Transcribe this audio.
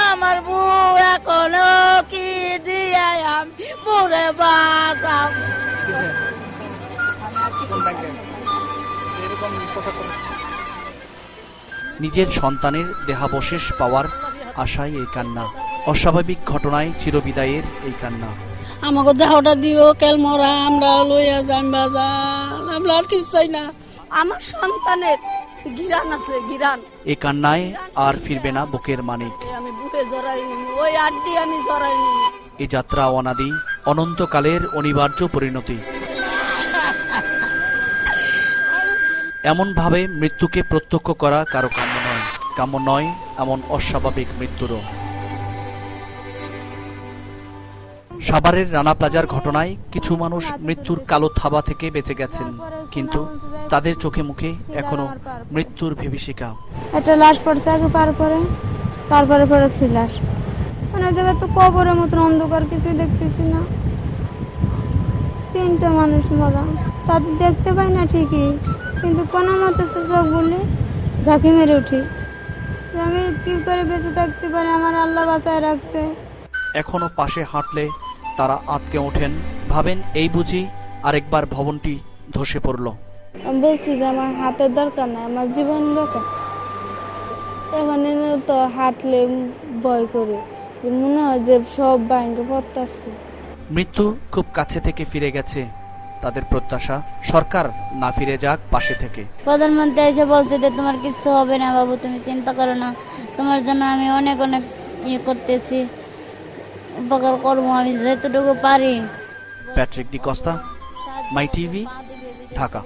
আমার বউ এখনো কি দিয়ে আমি পুরে বাঁচাম। নিজের সন্তানের দেহাবশেষ পাওয়ার আশায় এই কান্না, অস্বাভাবিক ঘটনায় চিরবিদায়ের এই কান্না। আমাকে দেহটা দিও কেল মরা আমরা লইয়া যাই বাজার, আমরা আর কিছু চাই না। আমার সন্তানের গিরান আছে, গিরান। এই কান্নায় আর ফিরবে না বুকের মানিক। আমি বুকে জড়াই নিব, ওই আড্ডি আমি জড়াই নিব। এই যাত্রা অনাদি, অনন্তকালের অনিবার্য পরিণতি। এমন ভাবে মৃত্যুকে প্রত্যক্ষ করা কারো কাম্য নয় এমন অস্বাভাবিক মৃত্যুরও। সাভারের রানা প্লাজার ঘটনায় কিছু মানুষ মৃত্যুর কালো থাবা থেকে বেঁচে গেছেন, কিন্তু তাদের চোখে মুখে এখনো মৃত্যুর বিভীষিকা। একটা লাশ পড়ছে আগে পার করে, তারপরে পরে লাশ। মানে জায়গায় তো কবরের মতন অন্ধকার, কিছু দেখতেছি না। 3টা মানুষ মরা, তাদের দেখতে পাই না ঠিকই, কিন্তু কোনো মতে চোখ বলে ঝাঁকি মেরে উঠি। আমি কি করে বেঁচে থাকতে পারি, আমার আল্লাহ বাঁচায় রাখছে। এখনো পাশে হাঁটলে তারা আঁতকে ওঠেন, ভাবেন এই বুঝি আরেকবার ভবনটি ধসে পড়ল। আমি বলছি যে আমার হাতের দরকার নাই, আমার জীবন বাঁচা। এখানে তো হাঁটলে ভয় করে, মনে হয় যে সব বাইকে পড়তেছে। মৃত্যু খুব কাছে থেকে ফিরে গেছে, তাদের প্রত্যাশা সরকার না ফিরে যাক পাশে থেকে। প্রধানমন্ত্রী এসে বলছে যে তোমার কিছু হবে না বাবু, তুমি চিন্তা করো না, তোমার জন্য আমি অনেক অনেক করতেছি, উপকার করবো আমি যেতটুকু পারি। প্যাট্রিক ডি কস্তা, মাই টিভি, ঢাকা।